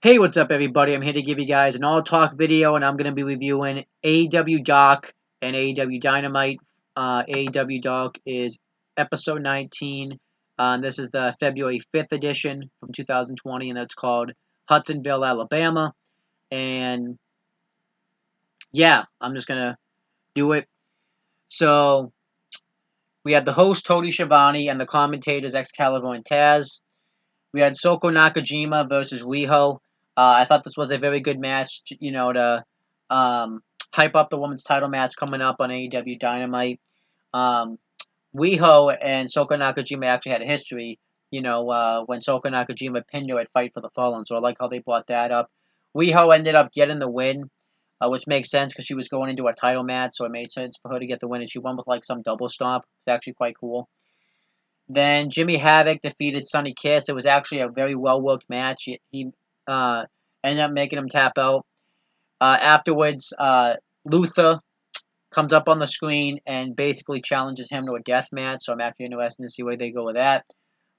Hey, what's up, everybody? I'm here to give you guys an all-talk video, and I'm going to be reviewing AEW Dark and AEW Dynamite. AEW Dark is episode 19. This is the February 5th edition from 2020, and it's called Hudsonville, Alabama. And yeah, I'm just going to do it. So we had the host, Tony Schiavone, and the commentators, Excalibur and Taz. We had Soko Nakajima versus Riho. I thought this was a very good match, to hype up the women's title match coming up on AEW Dynamite. Um, Riho and Soko Nakajima actually had a history, when Soko Nakajima pinned her at Fight for the Fallen, so I like how they brought that up. Riho ended up getting the win, which makes sense because she was going into a title match, so it made sense for her to get the win, and she won with some double stomp. It's actually quite cool. Then Jimmy Havoc defeated Sonny Kiss. It was actually a very well worked match. He ended up making him tap out. Afterwards, Luther comes up on the screen and basically challenges him to a death match. So I'm actually interested to see where they go with that.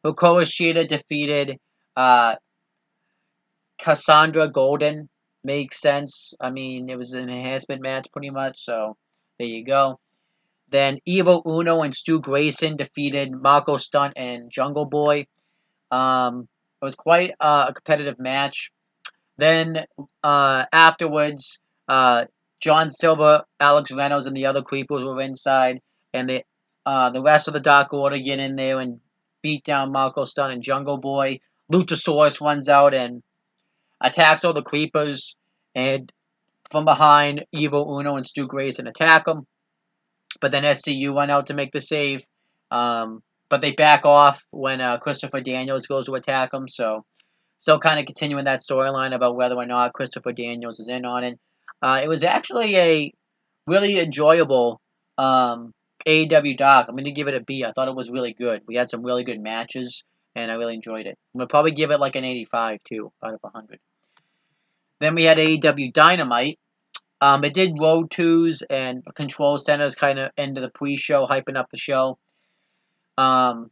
Hikaru Shida defeated uh, Cassandra Golden. Makes sense. I mean, it was an enhancement match pretty much. So there you go. Then Evil Uno and Stu Grayson defeated Marco Stunt and Jungle Boy. It was quite a competitive match. Then afterwards, John Silver, Alex Reynolds, and the other Creepers were inside, and the rest of the Dark Order get in there and beat down Marco Stunt and Jungle Boy. Luchasaurus runs out and attacks all the Creepers, and from behind, Evil Uno and Stu Grayson attack them. But then SCU run out to make the save. But they back off when Christopher Daniels goes to attack them. So still kind of continuing that storyline about whether or not Christopher Daniels is in on it. It was actually a really enjoyable AEW doc. I'm going to give it a B. I thought it was really good. We had some really good matches, and I really enjoyed it. I'm going to probably give it like an 85, too, out of 100. Then we had AEW Dynamite. It did road twos and control centers kind of into the pre-show, hyping up the show. Um,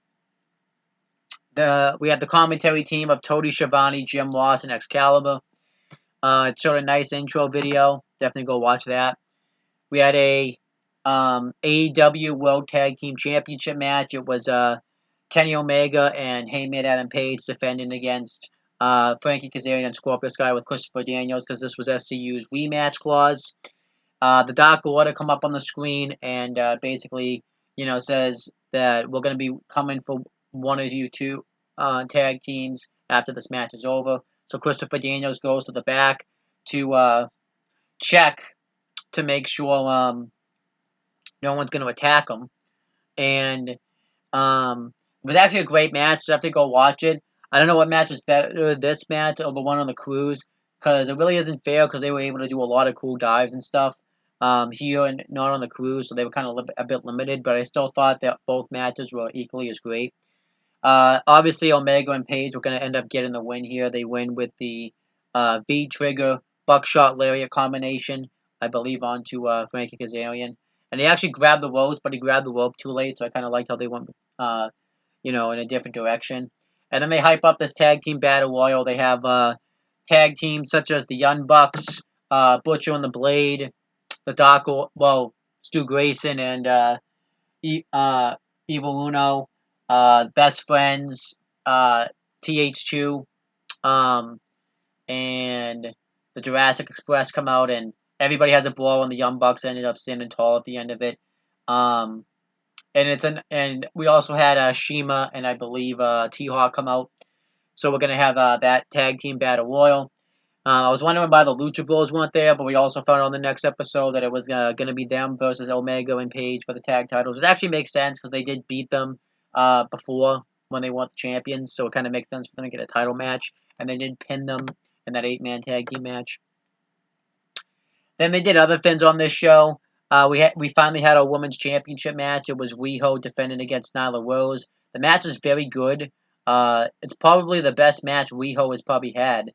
we had the commentary team of Tony Schiavone, Jim Ross, and Excalibur. It showed a nice intro video. Definitely go watch that. We had a AEW World Tag Team Championship match. It was Kenny Omega and Heyman Adam Page defending against Frankie Kazarian and Scorpio Sky with Christopher Daniels because this was SCU's rematch clause. The Dark Order come up on the screen and basically, says that we're going to be coming for one of you two tag teams after this match is over. So Christopher Daniels goes to the back to check to make sure no one's going to attack him. And it was actually a great match. So definitely go watch it. I don't know what match was better, this match or the one on the cruise, because it really isn't fair because they were able to do a lot of cool dives and stuff here and not on the cruise, so they were kind of a bit limited, but I still thought that both matches were equally as great. Obviously, Omega and Page were going to end up getting the win here. They win with the V-Trigger Buckshot Lariat combination, I believe, onto Frankie Kazarian. And they actually grabbed the ropes, but he grabbed the rope too late, so I kind of liked how they went, in a different direction. And then they hype up this tag team battle royal. They have tag teams such as the Young Bucks, Butcher and the Blade, Stu Grayson and Evil Uno, Best Friends, TH2, and the Jurassic Express come out, and everybody has a blow, and the Young Bucks ended up standing tall at the end of it. And we also had Shima and I believe T-Hawk come out, so we're gonna have that tag team battle royal. I was wondering why the Lucha Bros weren't there, but we also found out on the next episode that it was going to be them versus Omega and Page for the tag titles. It actually makes sense because they did beat them before when they weren't the champions, so it kind of makes sense for them to get a title match, and they did pin them in that 8-man tag team match. Then they did other things on this show. We finally had a women's championship match. It was Riho defending against Nyla Rose. The match was very good. It's probably the best match Riho has probably had.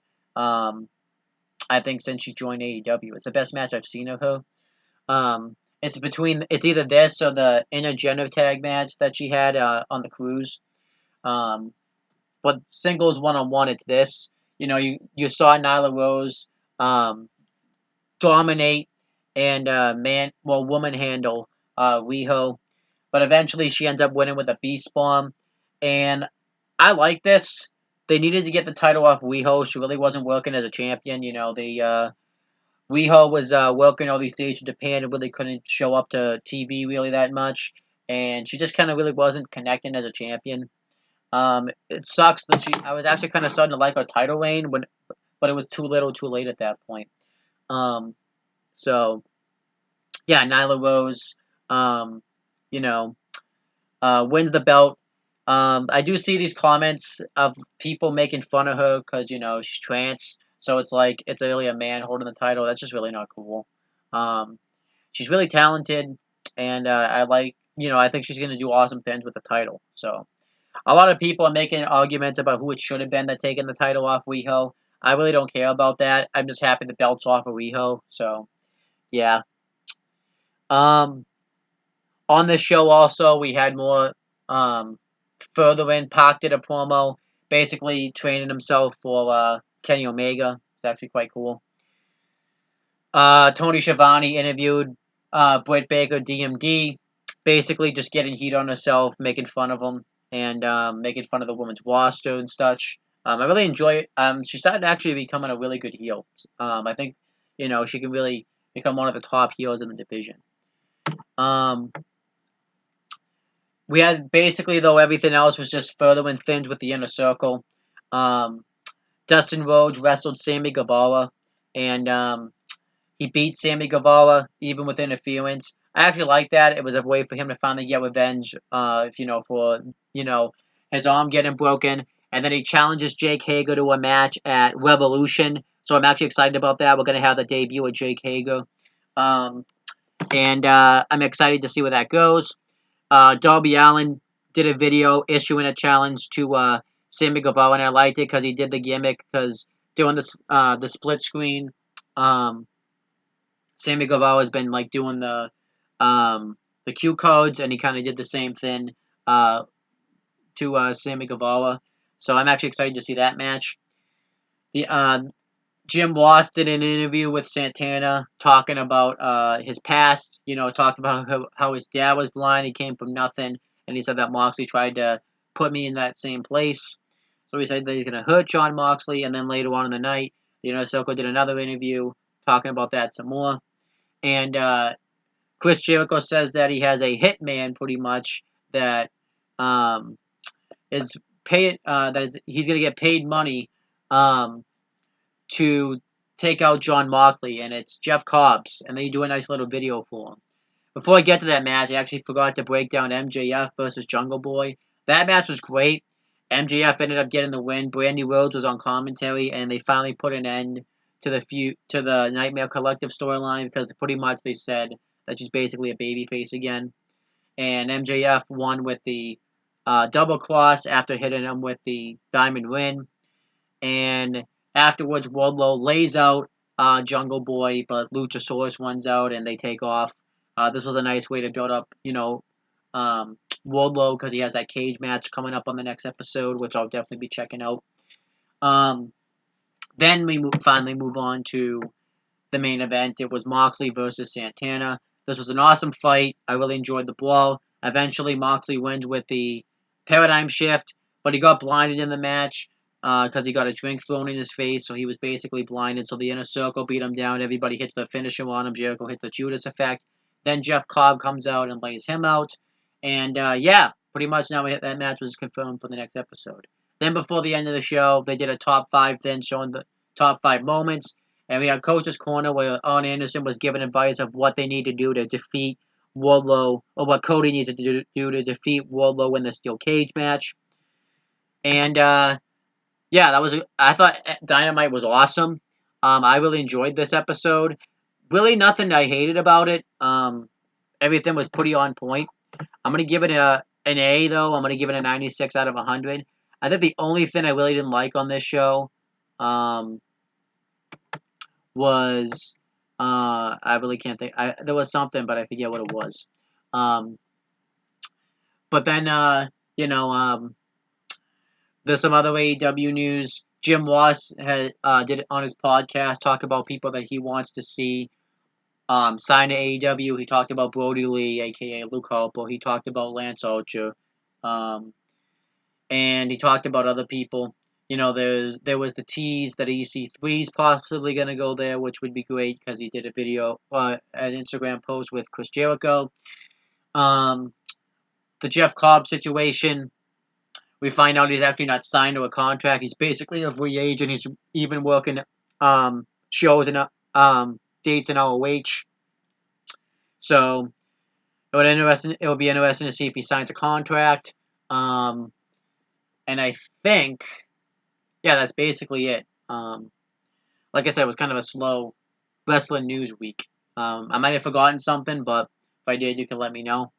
I think since she joined AEW. It's the best match I've seen of her. It's either this or the intergender tag match that she had on the cruise. But singles one-on-one, it's this. you saw Nyla Rose dominate and woman handle Riho, but eventually she ends up winning with a beast bomb, and I like this. They needed to get the title off Riho. She really wasn't working as a champion. Riho was working all these days in Japan and really couldn't show up to TV really that much, and she just kind of really wasn't connecting as a champion. It sucks that I was actually kind of starting to like her title reign but it was too little, too late at that point. Um, so yeah, Nyla Rose, um, you know, wins the belt. I do see these comments of people making fun of her because she's trans, so it's like it's really a man holding the title. That's just really not cool. Um, she's really talented, and I think she's gonna do awesome things with the title. So a lot of people are making arguments about who it should have been that taken the title off Riho. I really don't care about that. I'm just happy the belt's off of Riho. So yeah. Um, on this show also we had more further in Pac did a promo basically training himself for Kenny Omega. It's actually quite cool. Tony Schiavone interviewed Britt Baker DMD, basically just getting heat on herself, making fun of him, and making fun of the women's roster and such. I really enjoy it. She started actually becoming a really good heel. I think she can really become one of the top heels in the division. Um, we had basically though everything else was just furthering things with the inner circle. Um, Dustin Rhodes wrestled Sammy Guevara, and he beat Sammy Guevara even with interference. I actually like that. It was a way for him to finally get revenge. For his arm getting broken, and then he challenges Jake Hager to a match at Revolution. So I'm actually excited about that. We're gonna have the debut of Jake Hager, um, and I'm excited to see where that goes. Darby Allin did a video issuing a challenge to Sammy Guevara, and I liked it because he did the gimmick. Because doing this the split screen, Sammy Guevara has been like doing the cue codes, and he kind of did the same thing uh, to Sammy Guevara. So I'm actually excited to see that match. The Jim Ross did an interview with Santana talking about his past. Talked about how his dad was blind. He came from nothing, and he said that Moxley tried to put me in that same place. So he said that he's going to hurt John Moxley, and then later on in the night, Soko did another interview talking about that some more. And Chris Jericho says that he has a hitman, pretty much, that um, is paid. He's going to get paid money um, to take out John Moxley, and it's Jeff Cobbs, and they do a nice little video for him. Before I get to that match, I actually forgot to break down MJF versus Jungle Boy. That match was great. MJF ended up getting the win. Brandy Rhodes was on commentary, and they finally put an end to the Nightmare Collective storyline because pretty much they said that she's basically a babyface again. And MJF won with the double cross after hitting him with the Diamond Ring. And afterwards, Wardlow lays out Jungle Boy, but Luchasaurus runs out and they take off. This was a nice way to build up, Wardlow because he has that cage match coming up on the next episode, which I'll definitely be checking out. Then we finally move on to the main event. It was Moxley versus Santana. This was an awesome fight. I really enjoyed the brawl. Eventually, Moxley wins with the paradigm shift, but he got blinded in the match because he got a drink thrown in his face, so he was basically blinded. So the inner circle beat him down. Everybody hits the finisher on him. Jericho hits the Judas effect. Then Jeff Cobb comes out and lays him out. And pretty much now that match was confirmed for the next episode. Then before the end of the show, they did a top 5 thing showing the top 5 moments. And we had Coach's Corner where Arn Anderson was given advice of what they need to do to defeat Wardlow, or what Cody needs to do to defeat Wardlow in the steel cage match. And I thought Dynamite was awesome. I really enjoyed this episode. Really nothing I hated about it. Everything was pretty on point. I'm gonna give it an A though. I'm gonna give it a 96 out of 100. I think the only thing I really didn't like on this show, was I really can't think. There was something, but I forget what it was. But then There's some other AEW news. Jim Ross did it on his podcast, talk about people that he wants to see sign to AEW. He talked about Brody Lee, aka Luke Harper. He talked about Lance Archer, um, and he talked about other people. There was the tease that EC3 is possibly gonna go there, which would be great because he did a video, an Instagram post with Chris Jericho. Um, the Jeff Cobb situation. We find out he's actually not signed to a contract. He's basically a free agent. He's even working shows and dates in ROH. So it would be interesting to see if he signs a contract. And I think, yeah, that's basically it. Like I said, it was kind of a slow wrestling news week. I might have forgotten something, but if I did, you can let me know.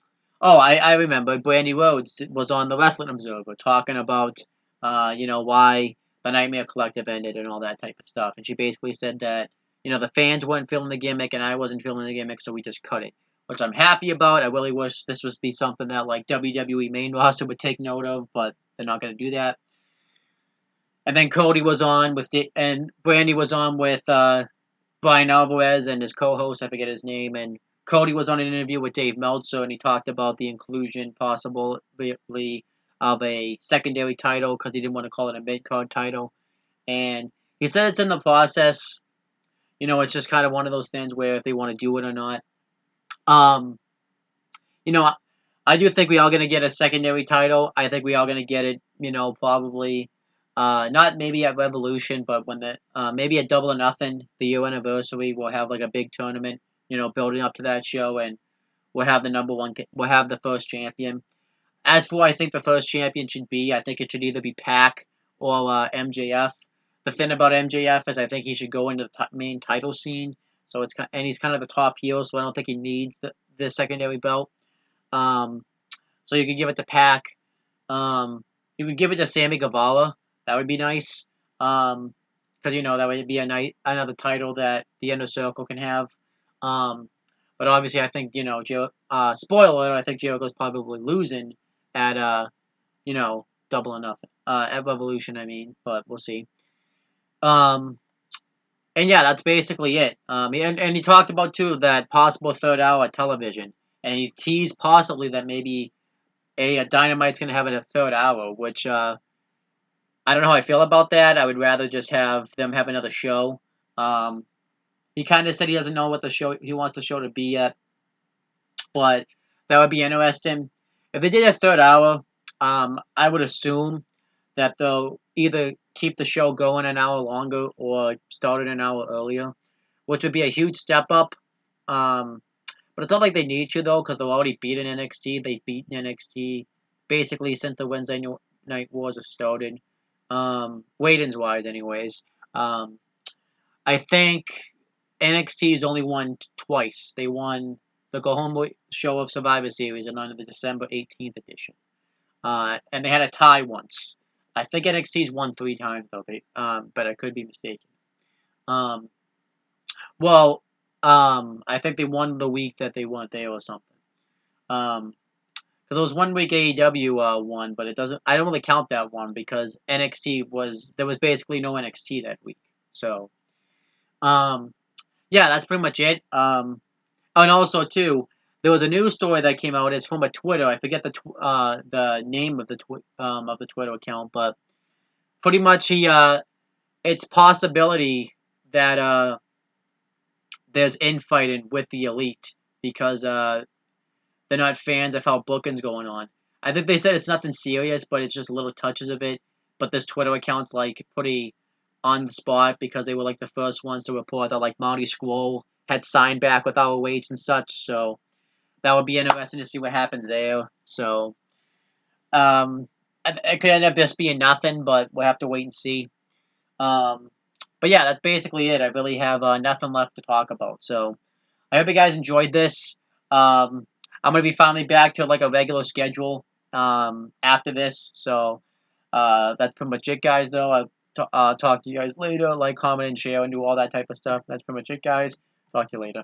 Oh, I remember. Brandy Rhodes was on the Wrestling Observer talking about, why the Nightmare Collective ended and all that type of stuff. And she basically said that, the fans weren't feeling the gimmick and I wasn't feeling the gimmick, so we just cut it. Which I'm happy about. I really wish this would be something that, like, WWE main roster would take note of, but they're not going to do that. And then Cody was on and Brandy was on with, Brian Alvarez and his co-host, I forget his name, and Cody was on an interview with Dave Meltzer, and he talked about the inclusion, possibly, of a secondary title because he didn't want to call it a mid-card title. And he said it's in the process. It's just kind of one of those things where if they want to do it or not. Um, I do think we are going to get a secondary title. I think we are going to get it, probably not maybe at Revolution, but when maybe at Double or Nothing, the year anniversary, we'll have like a big tournament, building up to that show, and we'll have we'll have the first champion. As for what I think the first champion should be, I think it should either be Pac or MJF. The thing about MJF is I think he should go into the main title scene. So and he's kind of the top heel, so I don't think he needs the secondary belt. So you could give it to Pac. You could give it to Sammy Guevara. That would be nice. Because that would be another title that the Inner Circle can have. But obviously, I think spoiler. I think Jericho's probably losing at Double or Nothing. At Revolution, I mean, but we'll see. And yeah, that's basically it. And he talked about too that possible third hour television, and he teased possibly that maybe a Dynamite's gonna have it a third hour, which I don't know how I feel about that. I would rather just have them have another show. He kind of said he doesn't know what he wants the show to be yet, but that would be interesting. If they did a third hour, I would assume that they'll either keep the show going an hour longer or start it an hour earlier, which would be a huge step up. But it's not like they need to, though, because they're already beating NXT. They've beaten NXT basically since the Wednesday Night Wars have started. Ratings-wise, anyways. I think NXT's only won twice. They won the Go Home show of Survivor Series and on the December 18th edition. And they had a tie once. I think NXT's won 3 times, though. But I could be mistaken. I think they won the week that they weren't there or something. Because there was 1 week AEW won, but it doesn't. I don't really count that one because there was basically no NXT that week. So, yeah, that's pretty much it. And also too, there was a news story that came out. It's from a Twitter. I forget the name of the Twitter account, but pretty much it's possibility that there's infighting with the Elite because they're not fans of how booking's going on. I think they said it's nothing serious, but it's just little touches of it. But this Twitter account's like pretty on the spot because they were like the first ones to report that like Marty Scurll had signed back with our wage and such. So that would be interesting to see what happens there. So it could end up just being nothing, but we'll have to wait and see. But yeah, that's basically it. I really have nothing left to talk about. So I hope you guys enjoyed this. I'm gonna be finally back to like a regular schedule after this. So that's pretty much it, guys. Though I'll talk to you guys later. Like, comment, and share, and do all that type of stuff. That's pretty much it, guys. Talk to you later.